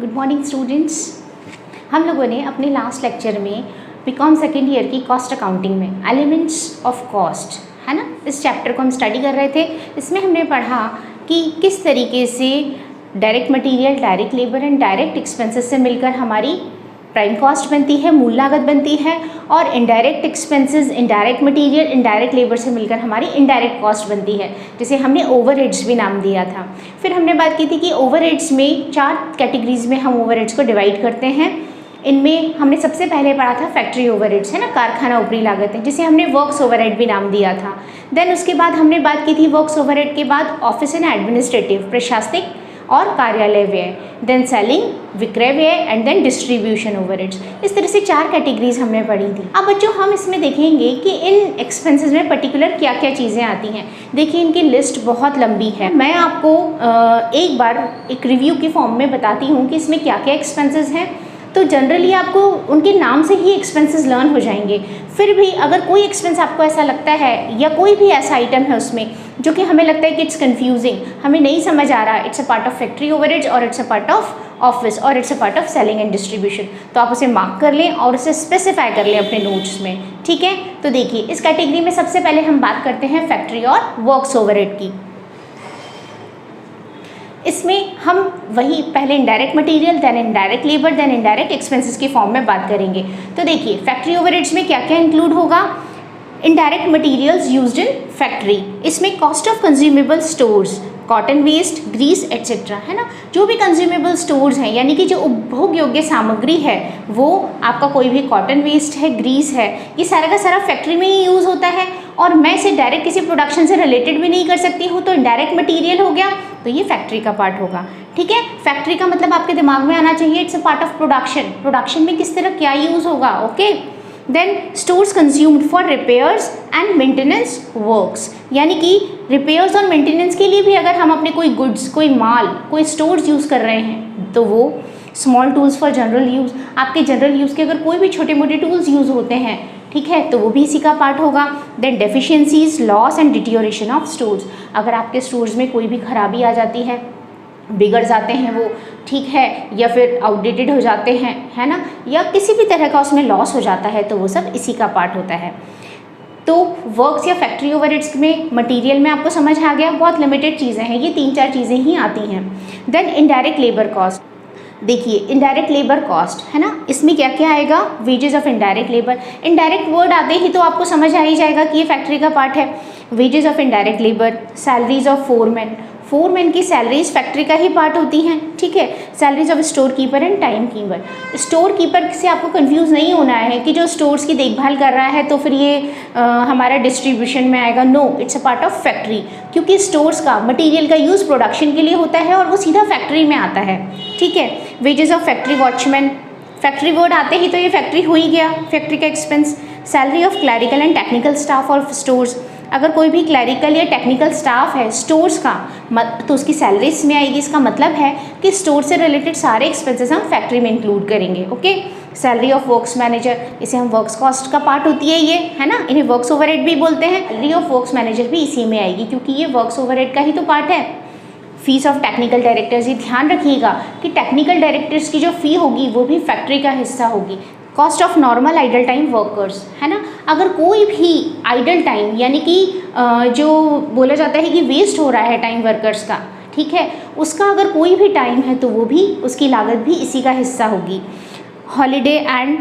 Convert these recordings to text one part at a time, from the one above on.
Good morning students. हम लोगों ने अपने लास्ट लेक्चर में बीकॉम सेकेंड ईयर की कॉस्ट अकाउंटिंग में एलिमेंट्स ऑफ कॉस्ट है ना, इस चैप्टर को हम स्टडी कर रहे थे। इसमें हमने पढ़ा कि किस तरीके से direct material, direct labour and direct expenses से मिलकर हमारी प्राइम कॉस्ट बनती है, मूल लागत बनती है, और indirect expenses, indirect material, indirect labour से मिलकर हमारी इनडायरेक्ट कॉस्ट बनती है, जिसे हमने ओवरहेड्स भी नाम दिया था। फिर हमने बात की थी कि ओवरहेड्स में 4 कैटेगरीज में हम ओवरहेड्स को डिवाइड करते हैं। इनमें हमने सबसे पहले पढ़ा था फैक्ट्री ओवरहेड्स है ना, कारखाना ऊपरी लागत है, जिसे हमने वर्क्स ओवरहेड भी नाम दिया था। देन उसके बाद हमने बात की थी वर्क्स ओवरहेड के बाद ऑफिस एंड एडमिनिस्ट्रेटिव, प्रशासनिक और कार्यालय व्यय, देन सेलिंग, विक्रय व्यय एंड देन डिस्ट्रीब्यूशन ओवरहेड्स। इस तरह से 4 कैटेगरीज हमने पढ़ी थी। अब बच्चों हम इसमें देखेंगे कि इन एक्सपेंसेस में पर्टिकुलर क्या क्या चीज़ें आती हैं। देखिए इनकी लिस्ट बहुत लंबी है। मैं आपको एक बार एक रिव्यू के फॉर्म में बताती हूँ कि इसमें क्या क्या एक्सपेंसेस हैं। तो जनरली आपको उनके नाम से ही एक्सपेंसेस लर्न हो जाएंगे। फिर भी अगर कोई एक्सपेंस आपको ऐसा लगता है या कोई भी ऐसा आइटम है उसमें जो कि हमें लगता है कि इट्स कंफ्यूजिंग, हमें नहीं समझ आ रहा, it's a part of factory overheads और it's a part of office और it's a part of selling and distribution, तो आप उसे मार्क कर लें और उसे स्पेसिफाई कर लें अपने नोट्स में। ठीक है, तो देखिए इस कैटेगरी में सबसे पहले हम बात करते हैं फैक्ट्री और वर्क्स ओवरहेड की। इसमें हम वही पहले indirect material, then indirect labour, then indirect expenses के फॉर्म में बात करेंगे। तो देखिए फैक्ट्री ओवरहेड्स में क्या क्या इंक्लूड होगा। Indirect materials used in factory, इसमें cost of consumable stores, cotton waste, grease etcetera है ना, जो भी कंज्यूमेबल स्टोर्स हैं यानी कि जो उपभोग योग्य सामग्री है, वो आपका कोई भी कॉटन वेस्ट है, ग्रीस है, ये सारा का सारा फैक्ट्री में ही यूज़ होता है और मैं इसे डायरेक्ट किसी प्रोडक्शन से रिलेटेड भी नहीं कर सकती हूँ, तो इनडायरेक्ट मटीरियल हो गया, तो ये फैक्ट्री का पार्ट होगा। ठीक है, फैक्ट्री का मतलब आपके दिमाग में आना चाहिए it's a part of production. Production में किस तरह क्या यूज़ होगा। Okay, then stores consumed for repairs and maintenance works, यानी कि रिपेयर्स और मेंटेनेंस के लिए भी अगर हम अपने कोई गुड्स, कोई माल, कोई स्टोर्स यूज़ कर रहे हैं तो वो small tools for general use, आपके जनरल यूज़ के अगर कोई भी छोटे मोटे टूल्स यूज़ होते हैं, ठीक है, तो वो भी इसी का पार्ट होगा। Then deficiencies, loss and deterioration of stores, अगर आपके स्टोर्स में कोई भी खराबी आ जाती है, बिगड़ जाते हैं वो, ठीक है, या फिर आउटडेटेड हो जाते हैं, है ना, या किसी भी तरह का उसमें लॉस हो जाता है, तो वो सब इसी का पार्ट होता है। तो वर्क्स या फैक्ट्री ओवरहेड्स में मटेरियल में आपको समझ आ गया, बहुत लिमिटेड चीज़ें हैं, ये 3-4 चीज़ें ही आती हैं। देन इनडायरेक्ट लेबर कॉस्ट, देखिए इनडायरेक्ट लेबर कॉस्ट है ना, इसमें क्या क्या आएगा, wages of indirect labour. Indirect word आते ही तो आपको समझ आ ही जाएगा कि ये फैक्ट्री का पार्ट है। Wages of indirect labour, salaries of foreman, foreman की सैलरीज फैक्ट्री का ही पार्ट होती हैं। ठीक है, salaries of store keeper and time keeper. Store keeper से आपको कंफ्यूज नहीं होना है कि जो स्टोर्स की देखभाल कर रहा है तो फिर ये हमारा डिस्ट्रीब्यूशन में आएगा। No, it's a part of factory, क्योंकि स्टोर्स का मटीरियल का यूज़ प्रोडक्शन के लिए होता है और वो सीधा फैक्ट्री में आता है। ठीक है, wages of factory watchman, factory word आते ही तो ये फैक्ट्री हो ही गया, फैक्ट्री का expense. Salary of clerical and technical staff of stores, अगर कोई भी क्लैरिकल या टेक्निकल स्टाफ है स्टोर्स का तो उसकी सैलरी इसमें आएगी। इसका मतलब है कि स्टोर से रिलेटेड सारे एक्सपेंसेस हम फैक्ट्री में इंक्लूड करेंगे। Okay, salary of works manager, इसे हम वर्क्स कॉस्ट का पार्ट होती है ये, है ना, इन्हें वर्क्स ओवरहेड भी बोलते हैं। सैलरी ऑफ वर्क्स मैनेजर भी इसी में आएगी क्योंकि ये वर्क्स ओवरहेड का ही तो पार्ट है। फीस ऑफ टेक्निकल डायरेक्टर्स, ये ध्यान रखिएगा कि टेक्निकल डायरेक्टर्स की जो फ़ी होगी वो भी फैक्ट्री का हिस्सा होगी। Cost of normal idle time workers, है ना, अगर कोई भी आइडल टाइम यानी कि जो बोला जाता है कि वेस्ट हो रहा है टाइम वर्कर्स का, ठीक है, उसका अगर कोई भी टाइम है तो वो भी, उसकी लागत भी इसी का हिस्सा होगी। हॉलीडे एंड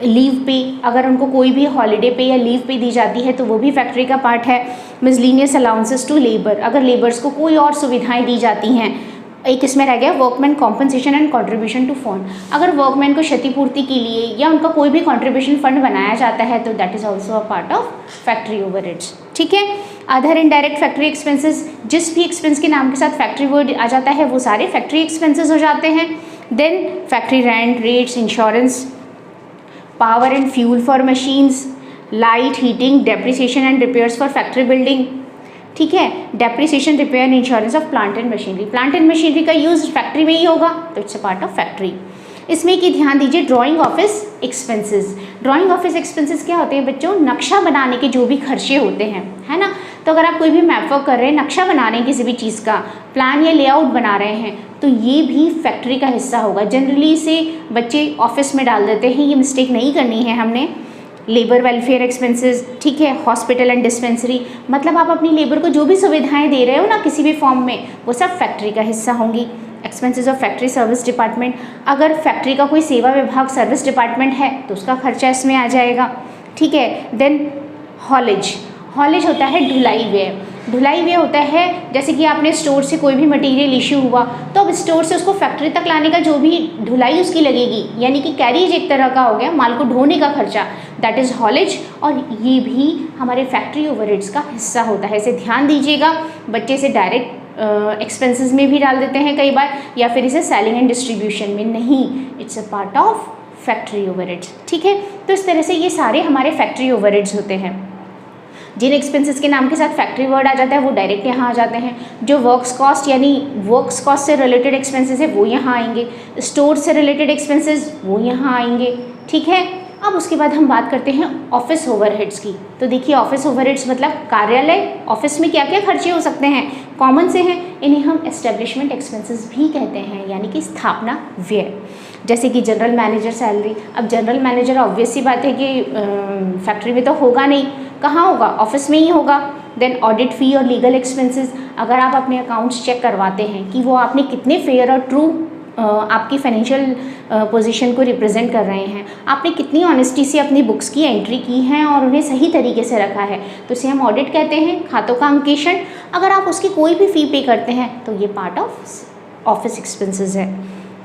लीव पे, अगर उनको कोई भी हॉलीडे पे या लीव पे दी जाती है तो वो भी फैक्ट्री का पार्ट है। मिसलेनियस अलाउंसेस टू लेबर, अगर लेबर्स को कोई और सुविधाएं दी जाती हैं। एक इसमें रह गया workman compensation and contribution to fund, अगर वर्कमैन को क्षतिपूर्ति के लिए या उनका कोई भी कंट्रीब्यूशन फंड बनाया जाता है तो that is also a part of factory overheads. ठीक है, अदर इनडायरेक्ट फैक्ट्री एक्सपेंसेस, जिस भी एक्सपेंस के नाम के साथ फैक्ट्री वर्ड आ जाता है वो सारे फैक्ट्री एक्सपेंसेस हो जाते हैं। Then factory rent, rates, insurance, power and fuel for machines, light, heating, depreciation and repairs for factory building. ठीक है, depreciation, repair and insurance of plant and machinery, plant and machinery का use factory में ही होगा तो it's a part of factory. इसमें कि ध्यान दीजिए drawing office expenses. Drawing office expenses क्या होते हैं बच्चों? नक्शा बनाने के जो भी खर्चे होते हैं, है ना। तो अगर आप कोई भी मैप वर्क कर रहे हैं, नक्शा बना रहे हैं किसी भी चीज़ का, प्लान या लेआउट बना रहे हैं, तो ये भी फैक्ट्री का हिस्सा होगा। जनरली इसे बच्चे ऑफिस में डाल देते हैं, ये मिस्टेक नहीं करनी है हमने। लेबर वेलफेयर एक्सपेंसेस, ठीक है, हॉस्पिटल एंड डिस्पेंसरी, मतलब आप अपनी लेबर को जो भी सुविधाएं दे रहे हो ना किसी भी फॉर्म में, वो सब फैक्ट्री का हिस्सा होंगी। Expenses of factory service department, अगर फैक्ट्री का कोई सेवा विभाग सर्विस डिपार्टमेंट है तो उसका खर्चा इसमें आ जाएगा, ठीक है। देन हॉलेज, हॉलेज होता है ढुलाई व्यय। ढुलाई व्यय होता है जैसे कि आपने स्टोर से कोई भी मटेरियल इश्यू हुआ तो अब स्टोर से उसको फैक्ट्री तक लाने का जो भी ढुलाई उसकी लगेगी, यानी कि कैरिज एक तरह का हो गया, माल को ढोने का खर्चा, दैट इज़ हॉलेज। और ये भी हमारे फैक्ट्री ओवरहेड्स का हिस्सा होता है। इसे ध्यान दीजिएगा, बच्चे इसे डायरेक्ट एक्सपेंसेस में भी डाल देते हैं कई बार, या फिर इसे सेलिंग एंड डिस्ट्रीब्यूशन में, नहीं, it's a part of factory overheads, ठीक है। तो इस तरह से ये सारे हमारे फैक्ट्री ओवरहेड्स होते हैं। जिन एक्सपेंसेस के नाम के साथ फैक्ट्री वर्ड आ जाता है वो डायरेक्ट यहाँ आ जाते हैं। जो वर्क्स कॉस्ट यानी वर्क्स कॉस्ट से रिलेटेड एक्सपेंसेस है वो यहाँ आएंगे, स्टोर से रिलेटेड एक्सपेंसेस वो यहाँ आएंगे, ठीक है। अब उसके बाद हम बात करते हैं ऑफिस ओवरहेड्स की। तो देखिए ऑफिस ओवरहेड्स मतलब कार्यालय, ऑफिस में क्या क्या खर्चे हो सकते हैं, कॉमन से हैं, इन्हें हम एस्टेब्लिशमेंट एक्सपेंसेस भी कहते हैं, यानी कि स्थापना व्यय। जैसे कि जनरल मैनेजर सैलरी, अब जनरल मैनेजर ऑब्वियस सी बात है कि फैक्ट्री में तो होगा नहीं, कहाँ होगा, ऑफिस में ही होगा। देन ऑडिट फी और लीगल एक्सपेंसेस, अगर आप अपने अकाउंट्स चेक करवाते हैं कि वो आपने कितने फेयर और ट्रू आपकी फाइनेंशियल पोजीशन को रिप्रेजेंट कर रहे हैं, आपने कितनी ऑनेस्टी से अपनी बुक्स की एंट्री की है और उन्हें सही तरीके से रखा है, तो इसे हम ऑडिट कहते हैं। खातों का अंकेक्षण, अगर आप उसकी कोई भी फ़ी पे करते हैं तो ये पार्ट ऑफ ऑफिस एक्सपेंसेस है।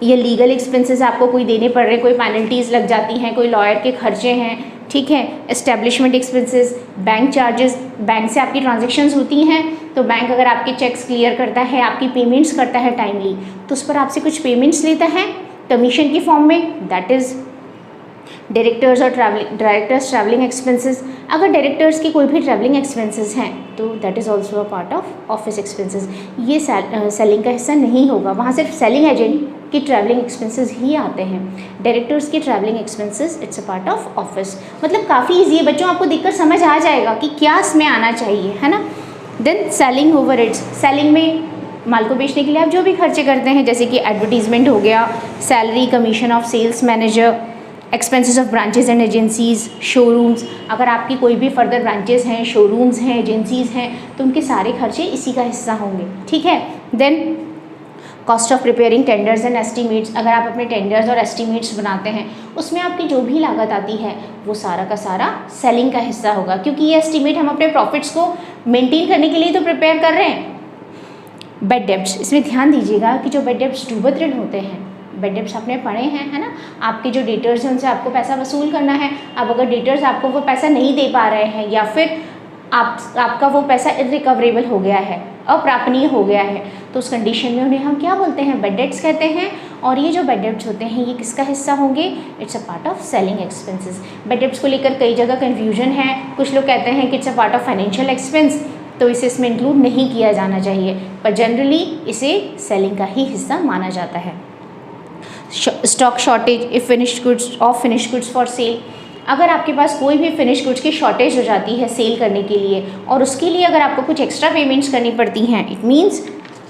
ये लीगल एक्सपेंसेस आपको कोई देने पड़ रहे हैं, कोई पेनल्टीज़ लग जाती हैं, कोई लॉयर के खर्चे हैं, ठीक है। Establishment expenses, bank charges, bank से आपकी ट्रांजैक्शंस होती हैं तो बैंक अगर आपके चेक्स क्लियर करता है, आपकी पेमेंट्स करता है टाइमली, तो उस पर आपसे कुछ पेमेंट्स लेता है कमीशन की फॉर्म में, दैट इज़ डायरेक्टर्स और डायरेक्टर्स ट्रैवलिंग एक्सपेंसेस। अगर डायरेक्टर्स की कोई भी ट्रैवलिंग एक्सपेंसेस हैं तो that is also a part of office expenses. ये सेलिंग का हिस्सा नहीं होगा, वहाँ सिर्फ सेलिंग एजेंट की ट्रैवलिंग एक्सपेंसेस ही आते हैं। डायरेक्टर्स की travelling expenses it's a part of office. मतलब काफ़ी ईजी है बच्चों, आपको देखकर समझ आ जाएगा कि क्या इसमें आना चाहिए, है ना। देन सेलिंग ओवरहेड्स, सेलिंग में माल को बेचने के लिए आप जो भी खर्चे करते हैं, जैसे कि एडवर्टीजमेंट हो गया, salary, commission of sales manager, expenses of branches and agencies, showrooms, अगर आपकी कोई भी फर्दर ब्रांचेज हैं, शोरूम्स हैं, एजेंसीज हैं, तो उनके सारे खर्चे इसी का हिस्सा होंगे, ठीक है। Then cost of preparing tenders and estimates, अगर आप अपने टेंडर्स और एस्टीमेट्स बनाते हैं उसमें आपकी जो भी लागत आती है वो सारा का सारा सेलिंग का हिस्सा होगा, क्योंकि ये एस्टीमेट हम अपने प्रॉफिट्स को मेंटेन करने के लिए तो प्रिपेयर कर रहे हैं। बेड डेब्ट्स, इसमें ध्यान दीजिएगा कि जो बेड डेब्ट्स डूबत ऋण होते हैं, बेड डेब्ट्स आपने पढ़े हैं, है ना, आपके जो डेटर्स हैं उनसे आपको पैसा वसूल करना है। अब अगर डेटर्स आपको वो पैसा नहीं दे पा रहे हैं या फिर आपका वो पैसा इररिकवरेबल हो गया है, अप्रापणीय हो गया है, तो उस कंडीशन में उन्हें हम क्या बोलते हैं, बेड डेब्ट्स कहते हैं। और ये जो बेड डेब्ट्स होते हैं ये किसका हिस्सा होंगे, it's a part of selling expenses. Bed debts को लेकर कई जगह कन्फ्यूजन है, कुछ लोग कहते हैं कि it's a part of financial expense, तो इसे इसमें इंक्लूड नहीं किया जाना चाहिए, पर जनरली इसे सेलिंग का ही हिस्सा माना जाता है। Stock shortage if finished goods of finished goods for sale, अगर आपके पास कोई भी फिनिश गुड्स की शॉर्टेज हो जाती है सेल करने के लिए और उसके लिए अगर आपको कुछ एक्स्ट्रा पेमेंट्स करनी पड़ती हैं, it means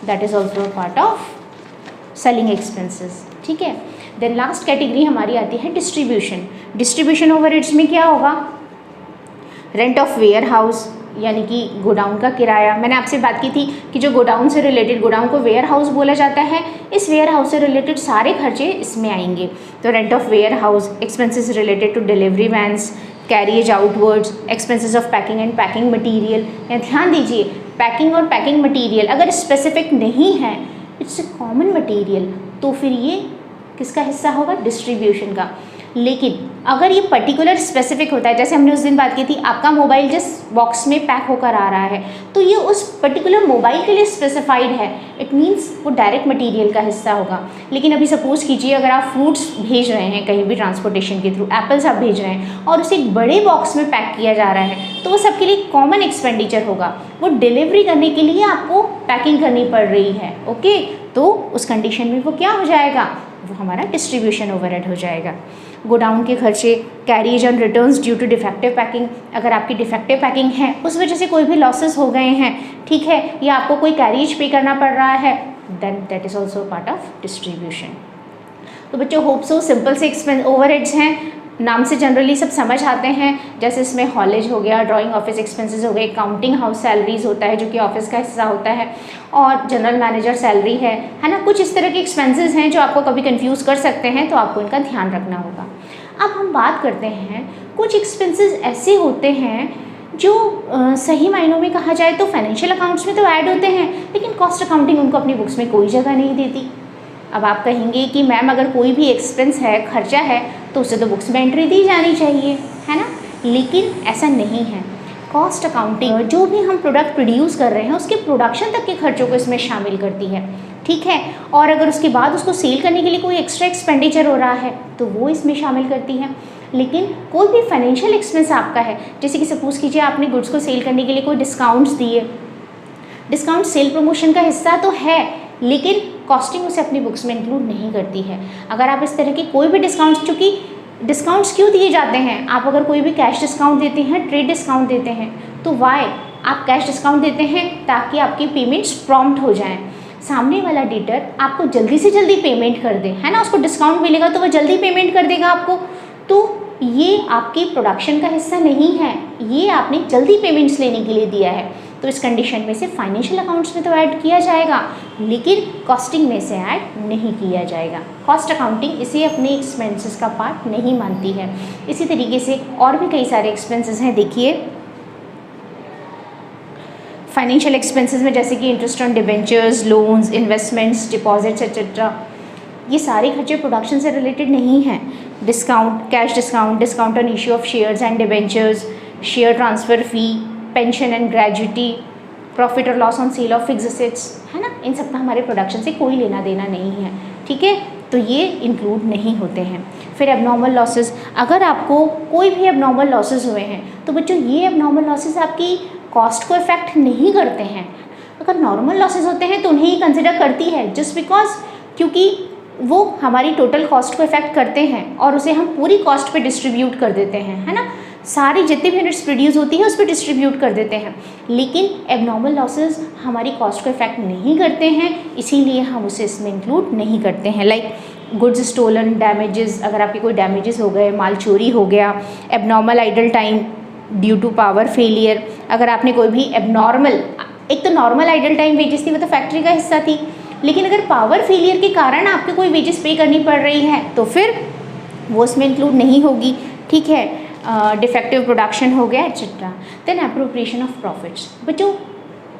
that is also a part of selling expenses, ठीक है। देन लास्ट कैटेगरी हमारी आती है डिस्ट्रीब्यूशन। डिस्ट्रीब्यूशन ओवरहेड्स में क्या होगा, रेंट ऑफ वेयर हाउस, यानी कि गोडाउन का किराया। मैंने आपसे बात की थी कि जो गोडाउन से रिलेटेड, गोडाउन को वेयर हाउस बोला जाता है, इस वेयर हाउस से रिलेटेड सारे खर्चे इसमें आएंगे। तो rent of warehouse, expenses related to delivery vans, carriage outwards, expenses of packing and packing material. या ध्यान दीजिए, पैकिंग और पैकिंग मटीरियल अगर स्पेसिफिक नहीं है, इट्स अ कॉमन मटीरियल, तो फिर ये किसका हिस्सा होगा, डिस्ट्रीब्यूशन का। लेकिन अगर ये पर्टिकुलर स्पेसिफिक होता है, जैसे हमने उस दिन बात की थी, आपका मोबाइल जिस बॉक्स में पैक होकर आ रहा है तो ये उस पर्टिकुलर मोबाइल के लिए स्पेसिफाइड है, इट मीन्स वो डायरेक्ट मटेरियल का हिस्सा होगा। लेकिन अभी सपोज कीजिए अगर आप फ्रूट्स भेज रहे हैं कहीं भी ट्रांसपोर्टेशन के थ्रू, एप्पल्स आप भेज रहे हैं और उसे एक बड़े बॉक्स में पैक किया जा रहा है, तो वो सबके लिए कॉमन एक्सपेंडिचर होगा, वो डिलीवरी करने के लिए आपको पैकिंग करनी पड़ रही है, ओके। तो उस कंडीशन में वो क्या हो जाएगा, वो हमारा डिस्ट्रीब्यूशन ओवरहेड हो जाएगा। गोडाउन के खर्चे, carriage and returns due to defective packing, अगर आपकी डिफेक्टिव पैकिंग है उस वजह से कोई भी लॉसेस हो गए हैं, ठीक है, या आपको कोई कैरिज पे करना पड़ रहा है, then that is also part of distribution. तो बच्चों होप सो सिंपल से एक्सपेंस ओवरहेड्स हैं, नाम से जनरली सब समझ आते हैं, जैसे इसमें हॉलेज हो गया, ड्राइंग ऑफिस एक्सपेंसेस हो गए, काउंटिंग हाउस सैलरीज होता है जो कि ऑफिस का हिस्सा होता है, और जनरल मैनेजर सैलरी है ना। कुछ इस तरह के एक्सपेंसेस हैं जो आपको कभी कंफ्यूज कर सकते हैं, तो आपको इनका ध्यान रखना होगा। अब हम बात करते हैं, कुछ एक्सपेंसेस ऐसे होते हैं जो सही मायनों में कहा जाए तो फाइनेंशियल अकाउंट्स में तो ऐड होते हैं, लेकिन कॉस्ट अकाउंटिंग उनको अपनी बुक्स में कोई जगह नहीं देती। अब आप कहेंगे कि मैम अगर कोई भी एक्सपेंस है, खर्चा है, तो उसे तो बुक्स में एंट्री दी जानी चाहिए, है ना, लेकिन ऐसा नहीं है। कॉस्ट अकाउंटिंग जो भी हम प्रोडक्ट प्रोड्यूस कर रहे हैं उसके प्रोडक्शन तक के खर्चों को इसमें शामिल करती है, ठीक है, और अगर उसके बाद उसको सेल करने के लिए कोई एक्स्ट्रा एक्सपेंडिचर हो रहा है तो वो इसमें शामिल करती है। लेकिन कोई भी फाइनेंशियल एक्सपेंस आपका है, जैसे कि सपोज़ कीजिए आपने गुड्स को सेल करने के लिए कोई डिस्काउंट्स दिए, डिस्काउंट सेल प्रमोशन का हिस्सा तो है, लेकिन कॉस्टिंग उसे अपनी बुक्स में इंक्लूड नहीं करती है। अगर आप इस तरह के कोई भी डिस्काउंट्स, चूँकि डिस्काउंट्स क्यों दिए जाते हैं, आप अगर कोई भी कैश डिस्काउंट देते हैं, ट्रेड डिस्काउंट देते हैं, तो वाई आप कैश डिस्काउंट देते हैं ताकि आपकी पेमेंट्स प्रॉम्प्ट हो जाएं, सामने वाला डेटर आपको जल्दी से जल्दी पेमेंट कर दे, है ना, उसको डिस्काउंट मिलेगा तो वो जल्दी पेमेंट कर देगा आपको। तो ये आपकी प्रोडक्शन का हिस्सा नहीं है, ये आपने जल्दी पेमेंट्स लेने के लिए दिया है, तो इस कंडीशन में से फाइनेंशियल अकाउंट्स में तो ऐड किया जाएगा, लेकिन कॉस्टिंग में से ऐड नहीं किया जाएगा। कॉस्ट अकाउंटिंग इसे अपने एक्सपेंसेस का पार्ट नहीं मानती है। इसी तरीके से और भी कई सारे एक्सपेंसेस हैं, देखिए फाइनेंशियल एक्सपेंसेस में, जैसे कि interest on debentures, loans, investments, deposits etcetera, ये सारे खर्चे प्रोडक्शन से रिलेटेड नहीं हैं। Discount, cash discount, discount on issue of shares and debentures, share transfer fee, pension and gratuity, profit और loss on sale of fixed assets, है ना, इन सब का हमारे प्रोडक्शन से कोई लेना देना नहीं है, ठीक है, तो ये इंक्लूड नहीं होते हैं। फिर एबनॉर्मल लॉसेस, अगर आपको कोई भी एबनॉर्मल लॉसेस हुए हैं तो बच्चों ये एबनॉर्मल लॉसेस आपकी कॉस्ट को इफेक्ट नहीं करते हैं। अगर नॉर्मल लॉसेस होते हैं तो उन्हें ही कंसिडर करती है, जस्ट बिकॉज क्योंकि वो हमारी टोटल कॉस्ट को इफेक्ट करते हैं और उसे हम पूरी कॉस्ट पे डिस्ट्रीब्यूट कर देते हैं, है ना, सारी जितनी भी यूनिट्स प्रोड्यूस होती है उस पर डिस्ट्रीब्यूट कर देते हैं। लेकिन एबनॉर्मल लॉसेस हमारी कॉस्ट को इफेक्ट नहीं करते हैं, इसीलिए हम उसे इसमें इंक्लूड नहीं करते हैं। लाइक गुड्स स्टोलन, डैमेजेस, अगर आपके कोई डैमेजेस हो गए, माल चोरी हो गया, abnormal idle time due to power failure, अगर आपने कोई भी एबनॉर्मल, एक तो नॉर्मल आइडल टाइम वेजेस थी, वो तो फैक्ट्री का हिस्सा थी, लेकिन अगर पावर फेलियर के कारण आपको कोई वेजेस पे करनी पड़ रही है तो फिर वो इसमें इंक्लूड नहीं होगी, ठीक है। डिफेक्टिव प्रोडक्शन हो गया etcetera. Then appropriation of profits, बच्चों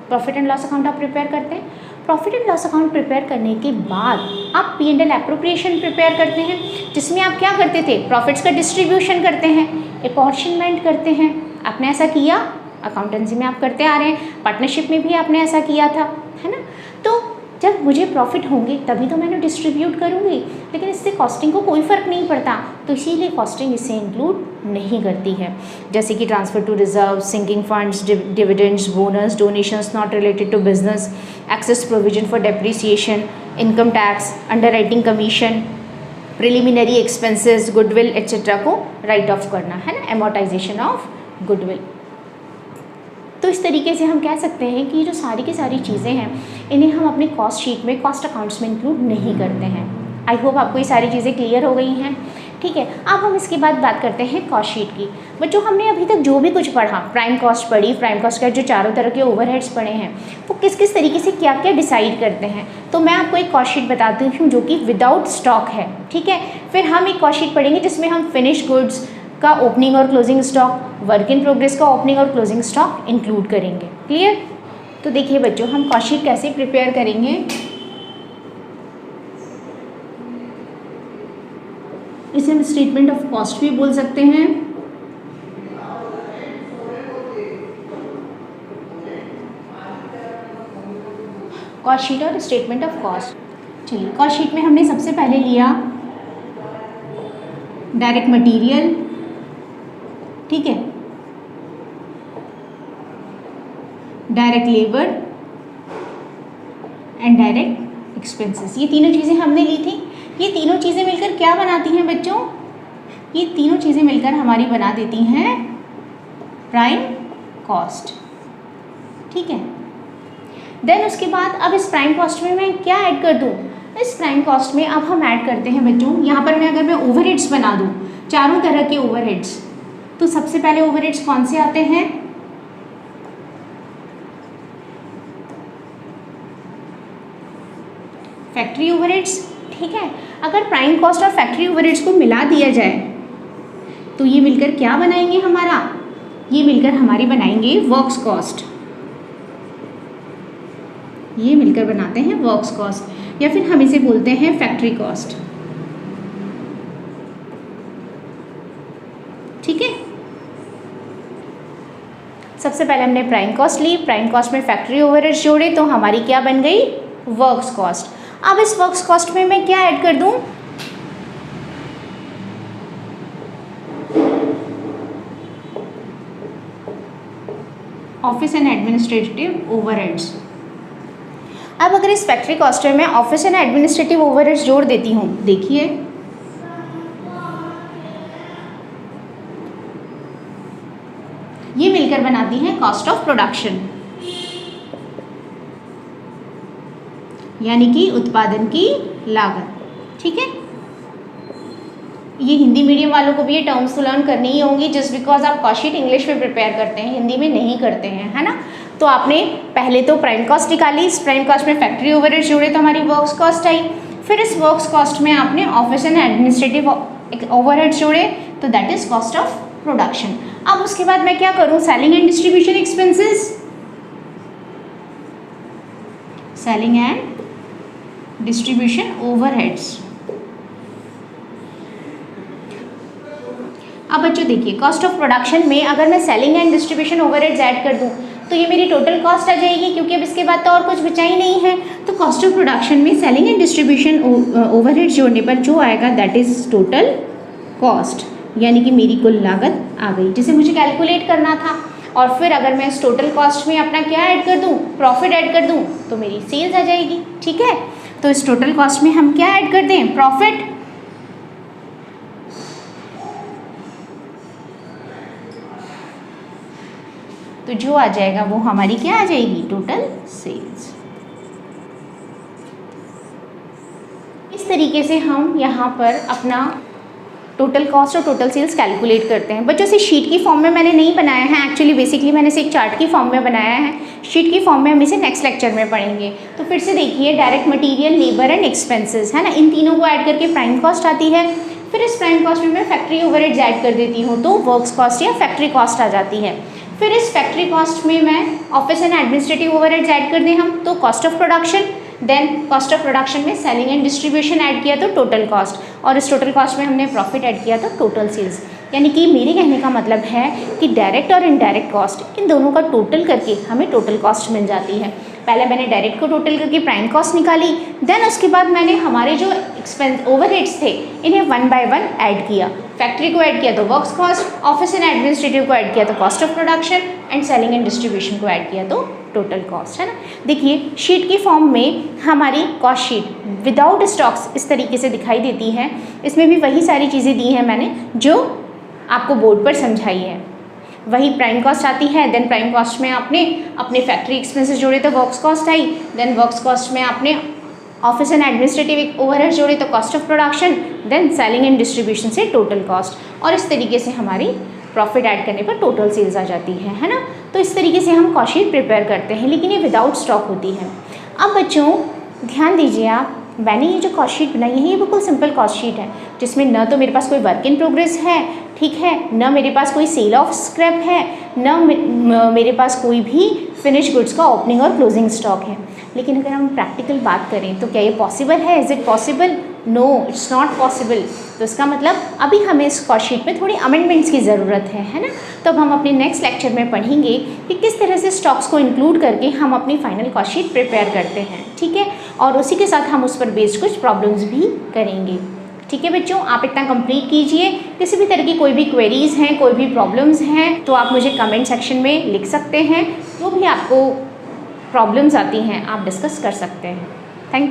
प्रॉफिट एंड लॉस अकाउंट आप प्रिपेयर करते हैं, profit and loss account prepare करने के बाद आप P&L अप्रोप्रिएशन प्रिपेयर करते हैं, जिसमें आप क्या करते थे, प्रॉफिट्स का डिस्ट्रीब्यूशन करते हैं, अपॉर्शनमेंट करते हैं। आपने ऐसा किया, अकाउंटेंसी में आप करते आ रहे हैं, पार्टनरशिप में भी आपने ऐसा किया था, है ना। तो जब मुझे प्रॉफिट होंगे तभी तो मैंने डिस्ट्रीब्यूट करूँगी, लेकिन इससे कॉस्टिंग को कोई फ़र्क नहीं पड़ता, तो इसीलिए कॉस्टिंग इसे इंक्लूड नहीं करती है। जैसे कि transfer to reserve, sinking funds, dividends, bonus, donations not related to business, excess provision for depreciation, income tax, underwriting commission, preliminary expenses, goodwill etcetera को राइट ऑफ करना, है ना, एमोर्टाइजेशन ऑफ गुडविल। तो इस तरीके से हम कह सकते हैं कि जो सारी की सारी चीज़ें हैं इन्हें हम अपने कॉस्ट शीट में, कॉस्ट अकाउंट्स में इंक्लूड नहीं करते हैं। आई होप आपको ये सारी चीज़ें क्लियर हो गई हैं, ठीक है। अब हम इसके बाद बात करते हैं कॉस्ट शीट की। बच्चों हमने अभी तक जो भी कुछ पढ़ा, प्राइम कॉस्ट पढ़ी, प्राइम कॉस्ट का जो चारों तरह के ओवरहेड्स पढ़े हैं वो किस किस तरीके से क्या क्या डिसाइड करते हैं, तो मैं आपको एक कॉस्ट शीट बताती हूँ जो कि विदाउट स्टॉक है, ठीक है। फिर हम एक कॉस्ट शीट पढ़ेंगे जिसमें हम फिनिश गुड्स का ओपनिंग और closing stock, work in progress का ओपनिंग और क्लोजिंग स्टॉक इंक्लूड करेंगे। क्लियर? तो देखिए बच्चों हम कॉस्ट शीट कैसे प्रिपेयर करेंगे। इसे हम स्टेटमेंट ऑफ कॉस्ट भी बोल सकते हैं। कॉस्ट शीट और स्टेटमेंट ऑफ कॉस्ट। चलिए कॉस्ट शीट में हमने सबसे पहले लिया डायरेक्ट मटेरियल, ठीक है, direct labour and direct expenses, ये तीनों चीज़ें हमने ली थी। ये तीनों क्या बनाती हैं बच्चों? ये तीनों चीज़ें मिलकर हमारी बना देती हैं प्राइम कॉस्ट, ठीक है। देन उसके बाद अब इस प्राइम कॉस्ट में मैं क्या ऐड कर दूँ? इस प्राइम कॉस्ट में अब हम ऐड करते हैं बच्चों, यहाँ पर अगर मैं ओवरहेड्स बना दूँ, चारों तरह के ओवरहेड्स, तो सबसे पहले ओवरहेड्स कौन से आते हैं? फैक्ट्री ओवरहेड्स, ठीक है। अगर प्राइम कॉस्ट और फैक्ट्री ओवरहेड्स को मिला दिया जाए तो ये मिलकर क्या बनाएंगे हमारा? ये मिलकर हमारी बनाएंगे वर्क्स कॉस्ट। ये मिलकर बनाते हैं वर्क्स कॉस्ट, या फिर हम इसे बोलते हैं फैक्ट्री कॉस्ट, ठीक है। सबसे पहले हमने प्राइम कॉस्ट ली, प्राइम कॉस्ट में फैक्ट्री ओवरहेड्स जोड़े तो हमारी क्या बन गई? Works cost. अब इस वर्क्स कॉस्ट में मैं क्या ऐड कर दूं? Office and administrative overheads. अब अगर इस फैक्ट्री कॉस्ट में मैं ऑफिस एंड एडमिनिस्ट्रेटिव ओवरहेड्स जोड़ देती हूँ, देखिए ये मिलकर बनाती हैं कॉस्ट ऑफ प्रोडक्शन, यानी कि उत्पादन की लागत, ठीक है। ये हिंदी मीडियम वालों को भी ये टर्म्स तो लर्न करनी ही होंगी, जस्ट बिकॉज आप कॉस्ट शीट इंग्लिश में प्रिपेयर करते हैं, हिंदी में नहीं करते हैं, है ना। तो आपने पहले तो प्राइम कॉस्ट निकाली, इस प्राइम कॉस्ट में फैक्ट्री ओवरहेड्स जोड़े तो हमारी वर्क्स कॉस्ट आई, फिर इस वर्क्स कॉस्ट में आपने ऑफिस एंड एडमिनिस्ट्रेटिव ओवरहेड्स जोड़े तो that is cost of production. अब उसके बाद मैं क्या करूं? Selling and distribution expenses, selling and distribution overheads. अब बच्चों देखिए, कॉस्ट ऑफ प्रोडक्शन में अगर मैं selling and distribution overheads add कर दूं तो ये मेरी टोटल कॉस्ट आ जाएगी, क्योंकि अब इसके बाद तो और कुछ बचा ही नहीं है। तो कॉस्ट ऑफ प्रोडक्शन में सेलिंग एंड डिस्ट्रीब्यूशन ओवरहेड्स जोड़ने पर जो आएगा दैट इज टोटल कॉस्ट, यानी कि मेरी कुल लागत आ गई जिसे मुझे कैलकुलेट करना था। और फिर अगर मैं इस टोटल कॉस्ट में अपना क्या ऐड कर दूं? प्रॉफिट ऐड कर दूं तो मेरी सेल्स आ जाएगी, ठीक है। तो इस टोटल कॉस्ट में हम क्या ऐड कर दें? प्रॉफिट। तो जो आ जाएगा वो हमारी क्या आ जाएगी? Total sales. इस तरीके से हम यहाँ पर अपना टोटल कॉस्ट और टोटल सेल्स कैलकुलेट करते हैं। बच्चों से शीट की फॉर्म में मैंने नहीं बनाया है, एक्चुअली बेसिकली मैंने इसे एक चार्ट की फॉर्म में बनाया है। शीट की फॉर्म में हम इसे नेक्स्ट लेक्चर में पढ़ेंगे। तो फिर से देखिए, direct material, labour and expenses, है ना, इन तीनों को ऐड करके प्राइम कॉस्ट आती है। फिर इस प्राइम कॉस्ट में मैं फैक्ट्री ओवरहेड्स ऐड कर देती हूँ तो वर्क्स कॉस्ट या फैक्ट्री कॉस्ट आ जाती है। फिर इस फैक्ट्री कॉस्ट में मैं office and administrative overheads add कर दें हम तो cost of production. Then cost of production में सेलिंग एंड डिस्ट्रीब्यूशन ऐड किया तो टोटल कॉस्ट, और इस टोटल कॉस्ट में हमने प्रॉफिट ऐड किया तो टोटल सेल्स। यानी कि मेरे कहने का मतलब है कि डायरेक्ट और इनडायरेक्ट कॉस्ट, इन दोनों का टोटल करके हमें टोटल कॉस्ट मिल जाती है। पहले मैंने डायरेक्ट को टोटल करके प्राइम कॉस्ट निकाली, देन उसके बाद मैंने हमारे जो एक्सपेंस ओवरहेड्स थे इन्हें वन बाय वन ऐड किया। फैक्ट्री को ऐड किया तो works cost, office and administrative को ऐड किया तो cost of production, and selling and distribution को ऐड किया तो टोटल कॉस्ट, है ना। देखिए, शीट की फॉर्म में हमारी कॉस्ट शीट विदाउट स्टॉक्स इस तरीके से दिखाई देती है। इसमें भी वही सारी चीज़ें दी हैं मैंने जो आपको बोर्ड पर समझाई है। वही प्राइम कॉस्ट आती है, देन प्राइम कॉस्ट में आपने अपने फैक्ट्री एक्सपेंसेस जोड़े तो वर्क्स कॉस्ट आई, देन वर्क्स कॉस्ट में आपने ऑफिस एंड एडमिनिस्ट्रेटिव ओवरहेड्स जोड़े तो cost of production, then selling and distribution से टोटल कॉस्ट, और इस तरीके से हमारी प्रॉफिट ऐड करने पर टोटल सेल्स आ जाती है ना। तो इस तरीके से हम कॉस्ट शीट प्रिपेयर करते हैं, लेकिन ये विदाउट स्टॉक होती है। अब बच्चों ध्यान दीजिए, आप मैंने ये जो कॉस्ट शीट बनाई है ये बिल्कुल सिंपल कॉस्ट शीट है, जिसमें न तो मेरे पास कोई वर्क इन प्रोग्रेस है, ठीक है, न मेरे पास कोई सेल ऑफ स्क्रैप है, न मेरे पास कोई भी फिनिश गुड्स का ओपनिंग और क्लोजिंग स्टॉक है। लेकिन अगर हम प्रैक्टिकल बात करें तो क्या ये पॉसिबल है? Is it possible? No, it's not possible. तो इसका मतलब अभी हमें इस कॉस्ट शीट में थोड़ी अमेंडमेंट्स की ज़रूरत है ना। तो अब हम अपने नेक्स्ट लेक्चर में पढ़ेंगे कि किस तरह से स्टॉक्स को इंक्लूड करके हम अपनी फाइनल कॉस्ट शीट प्रिपेयर करते हैं, ठीक है। और उसी के साथ हम उस पर बेस्ड कुछ प्रॉब्लम्स भी करेंगे, ठीक है बच्चों। आप इतना कंप्लीट कीजिए। किसी भी तरह की कोई भी क्वेरीज़ हैं, कोई भी प्रॉब्लम्स हैं तो आप मुझे कमेंट सेक्शन में लिख सकते हैं। जो भी आपको प्रॉब्लम्स आती हैं आप डिस्कस कर सकते हैं। Thank you.